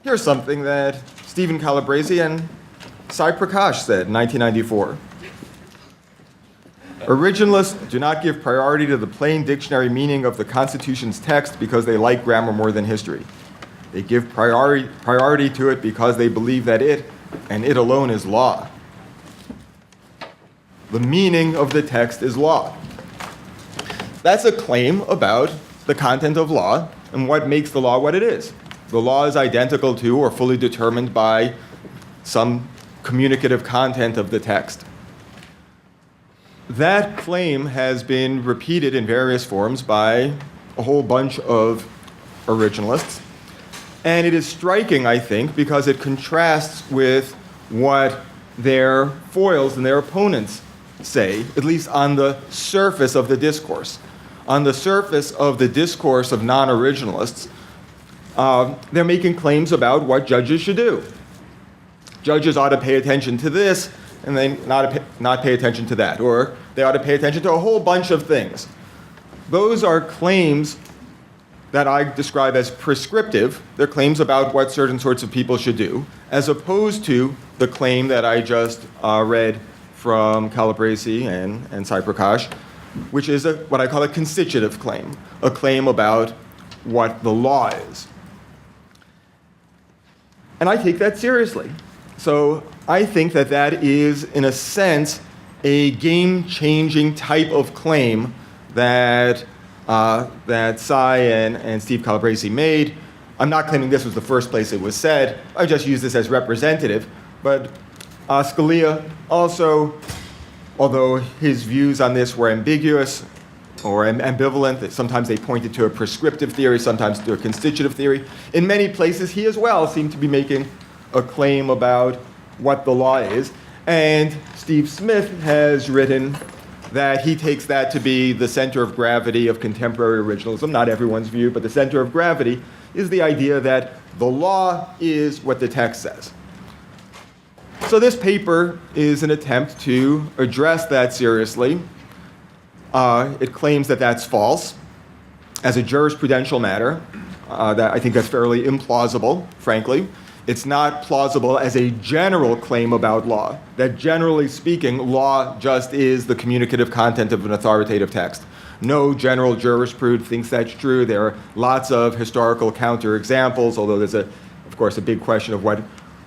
Here's something that Stephen Calabrese and Sai Prakash said in 1994. Originalists do not give priority to the plain dictionary meaning of the Constitution's text because they like grammar more than history. They give priority to it because they believe that it, and it alone, is law. The meaning of the text is law. That's a claim about the content of law and what makes the law what it is. The law is identical to or fully determined by some communicative content of the text. That claim has been repeated in various forms by a whole bunch of originalists. And it is striking, I think, because it contrasts with what their foils and their opponents say, at least on the surface of the discourse. On the surface of the discourse of non-originalists, they're making claims about what judges should do. Judges ought to pay attention to this, and they not pay attention to that. Or they ought to pay attention to a whole bunch of things. Those are claims that I describe as prescriptive. They're claims about what certain sorts of people should do, as opposed to the claim that I just read from Calabrese and Sai Prakash, which is what I call a constitutive claim, a claim about what the law is. And I take that seriously. So I think that that is, in a sense, a game-changing type of claim that Sai and Steve Calabrese made. I'm not claiming this was the first place it was said. I just use this as representative. But Scalia also, although his views on this were ambiguous or ambivalent, sometimes they pointed to a prescriptive theory, sometimes to a constitutive theory, in many places he as well seemed to be making a claim about what the law is. And Steve Smith has written that he takes that to be the center of gravity of contemporary originalism, not everyone's view, but the center of gravity is the idea that the law is what the text says. So this paper is an attempt to address that seriously. It claims that that's false. As a jurisprudential matter, I think that's fairly implausible, frankly. It's not plausible as a general claim about law, that generally speaking, law just is the communicative content of an authoritative text. No general jurisprudence thinks that's true. There are lots of historical counterexamples, although there's, of course, a big question of what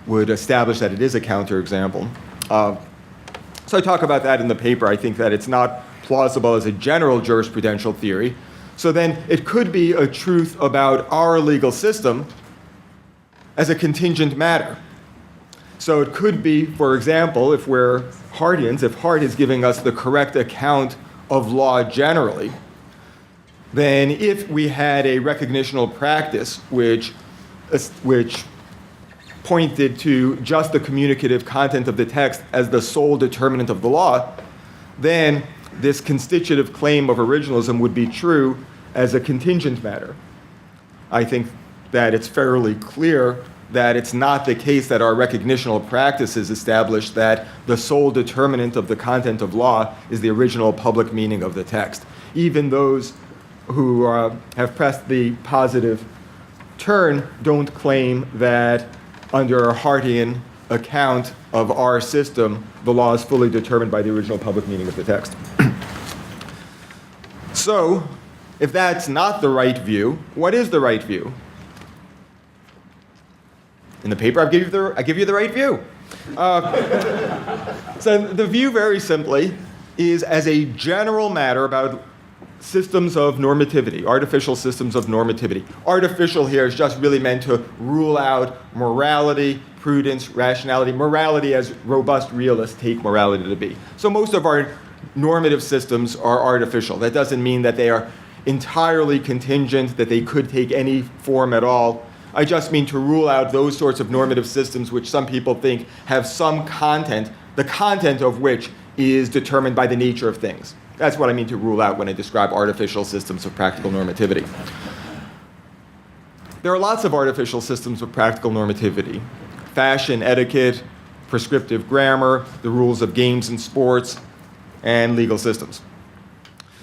would establish that it is a counterexample. So I talk about that in the paper. I think that it's not plausible as a general jurisprudential theory. So then it could be a truth about our legal system as a contingent matter. So it could be, for example, if we're Hartians, if Hart is giving us the correct account of law generally, then if we had a recognitional practice which pointed to just the communicative content of the text as the sole determinant of the law, then this constitutive claim of originalism would be true as a contingent matter. I think that it's fairly clear that it's not the case that our recognitional practices establish that the sole determinant of the content of law is the original public meaning of the text. Even those who have pressed the positive turn don't claim that under a Hartian account of our system, the law is fully determined by the original public meaning of the text. So, if that's not the right view, what is the right view? In the paper, I give you the right view. So the view, very simply, is as a general matter about systems of normativity, artificial systems of normativity. Artificial here is just really meant to rule out morality, prudence, rationality. Morality as robust realists take morality to be. So most of our normative systems are artificial. That doesn't mean that they are entirely contingent, that they could take any form at all. I just mean to rule out those sorts of normative systems which some people think have some content, the content of which is determined by the nature of things. That's what I mean to rule out when I describe artificial systems of practical normativity. There are lots of artificial systems of practical normativity. Fashion, etiquette, prescriptive grammar, the rules of games and sports, and legal systems.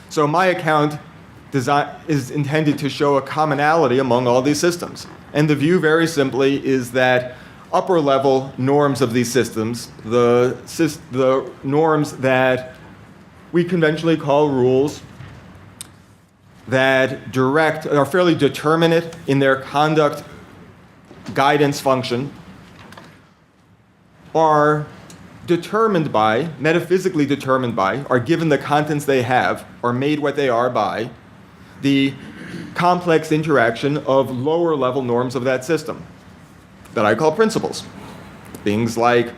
So my account is intended to show a commonality among all these systems. And the view, very simply, is that upper-level norms of these systems, the norms that we conventionally call rules, that are fairly determinate in their conduct guidance function, are determined by, metaphysically determined by, are given the contents they have, are made what they are by the complex interaction of lower level norms of that system that I call principles. Things like,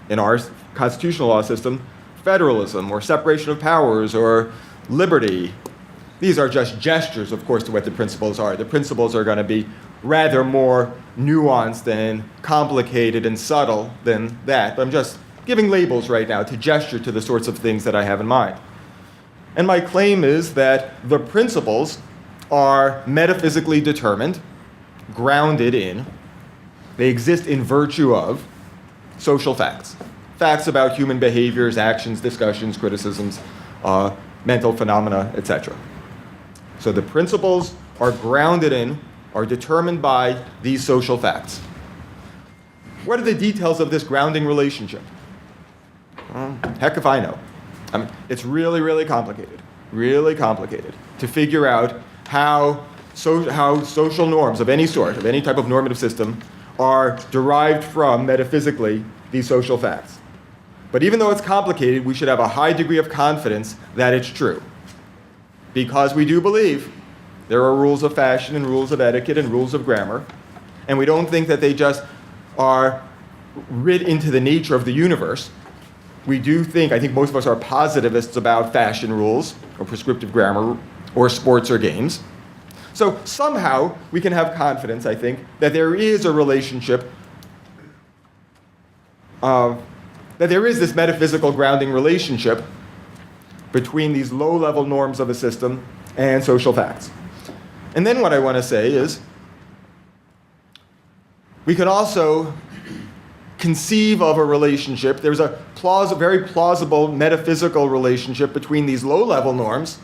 in our constitutional law system, federalism or separation of powers or liberty. These are just gestures, of course, to what the principles are. The principles are going to be rather more nuanced and complicated and subtle than that. But I'm just giving labels right now to gesture to the sorts of things that I have in mind. And my claim is that the principles are metaphysically determined, grounded in, they exist in virtue of social facts. Facts about human behaviors, actions, discussions, criticisms, mental phenomena, etc. So the principles are grounded in, are determined by these social facts. What are the details of this grounding relationship? Heck if I know. I mean, it's really, really complicated to figure out how social norms of any sort, of any type of normative system, are derived from, metaphysically, these social facts. But even though it's complicated, we should have a high degree of confidence that it's true. Because we do believe there are rules of fashion and rules of etiquette and rules of grammar, and we don't think that they just are writ into the nature of the universe. We do think, I think most of us are positivists about fashion rules or prescriptive grammar or sports or games. So somehow we can have confidence, I think, that there is a relationship, that there is this metaphysical grounding relationship between these low-level norms of a system and social facts. And then what I want to say is, we can also conceive of a relationship. There's a very plausible metaphysical relationship between these low-level norms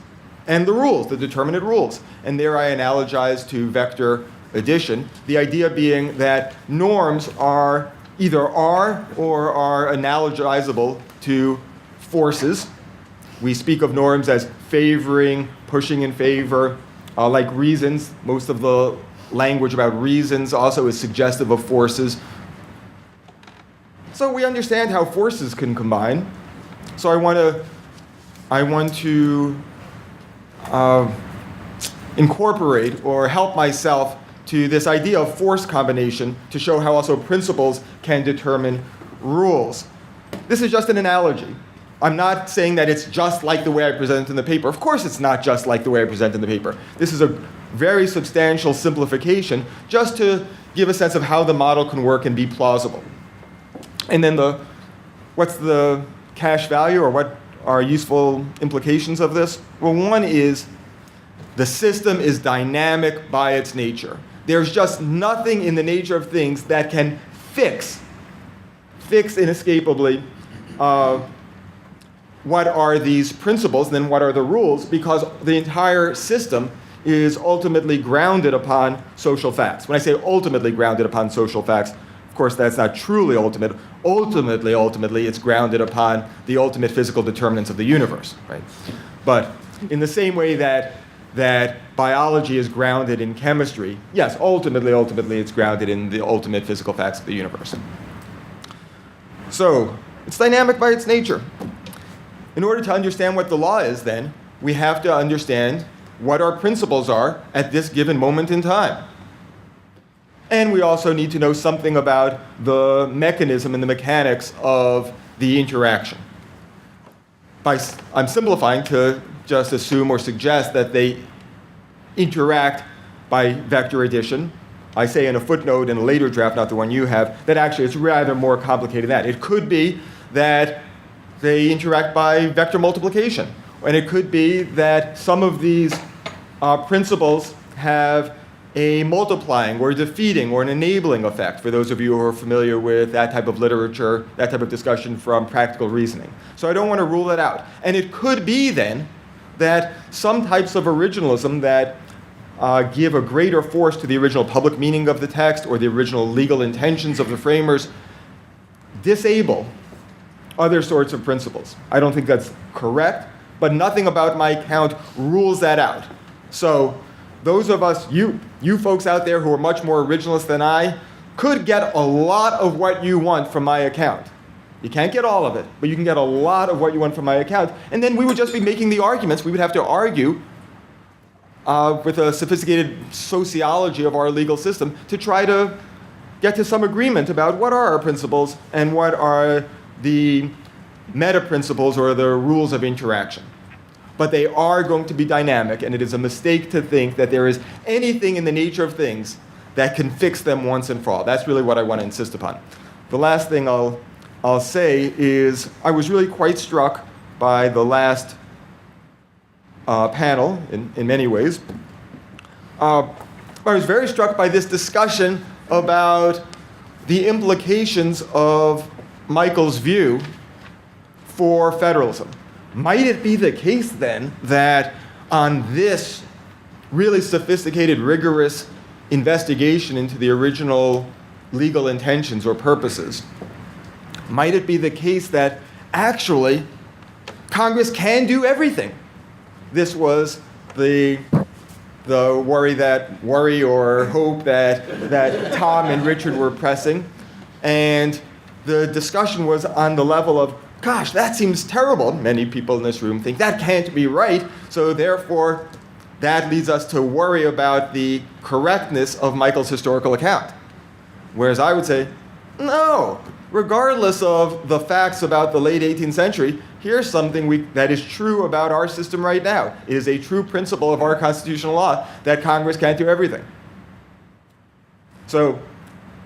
and the rules, the determinate rules. And there I analogize to vector addition, the idea being that norms either are or are analogizable to forces. We speak of norms as favoring, pushing in favor, like reasons. Most of the language about reasons also is suggestive of forces. So we understand how forces can combine. So I want to incorporate or help myself to this idea of force combination to show how also principles can determine rules. This is just an analogy. I'm not saying that it's just like the way I present it in the paper. Of course it's not just like the way I present it in the paper. This is a very substantial simplification just to give a sense of how the model can work and be plausible. And then what's the cash value, or what are useful implications of this? Well, one is the system is dynamic by its nature. There's just nothing in the nature of things that can fix inescapably what are these principles, and then what are the rules, because the entire system is ultimately grounded upon social facts. When I say ultimately grounded upon social facts, of course, that's not truly ultimate. Ultimately, it's grounded upon the ultimate physical determinants of the universe, right? But in the same way that biology is grounded in chemistry, yes, ultimately, it's grounded in the ultimate physical facts of the universe. So, it's dynamic by its nature. In order to understand what the law is, then, we have to understand what our principles are at this given moment in time. And we also need to know something about the mechanism and the mechanics of the interaction. I'm simplifying to just assume or suggest that they interact by vector addition. I say in a footnote in a later draft, not the one you have, that actually it's rather more complicated than that. It could be that they interact by vector multiplication. And it could be that some of these principles have a multiplying or defeating or an enabling effect, for those of you who are familiar with that type of literature, that type of discussion from practical reasoning. So I don't want to rule it out. And it could be then that some types of originalism that give a greater force to the original public meaning of the text or the original legal intentions of the framers, disable other sorts of principles. I don't think that's correct, but nothing about my account rules that out. So those of us, you folks out there who are much more originalist than I, could get a lot of what you want from my account. You can't get all of it, but you can get a lot of what you want from my account. And then we would just be making the arguments. We would have to argue with a sophisticated sociology of our legal system to try to get to some agreement about what are our principles and what are the meta principles or the rules of interaction. But they are going to be dynamic, and it is a mistake to think that there is anything in the nature of things that can fix them once and for all. That's really what I want to insist upon. The last thing I'll say is I was really quite struck by the last panel in many ways. I was very struck by this discussion about the implications of Michael's view for federalism. Might it be the case then that on this really sophisticated, rigorous investigation into the original legal intentions or purposes, might it be the case that actually Congress can do everything? This was the worry or hope that Tom and Richard were pressing. And the discussion was on the level of, gosh, that seems terrible. Many people in this room think that can't be right. So therefore, that leads us to worry about the correctness of Michael's historical account. Whereas I would say, no, regardless of the facts about the late 18th century, here's something that is true about our system right now. It is a true principle of our constitutional law that Congress can't do everything. So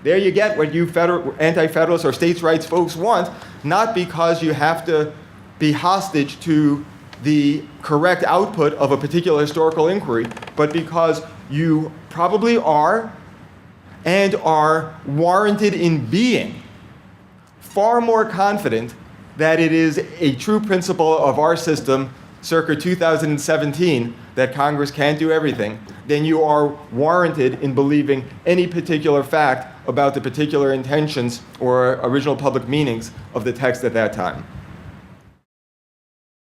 there you get what you anti-federalists or states' rights folks want, not because you have to be hostage to the correct output of a particular historical inquiry, but because you probably are and are warranted in being far more confident that it is a true principle of our system circa 2017 that Congress can't do everything than you are warranted in believing any particular fact about the particular intentions or original public meanings of the text at that time.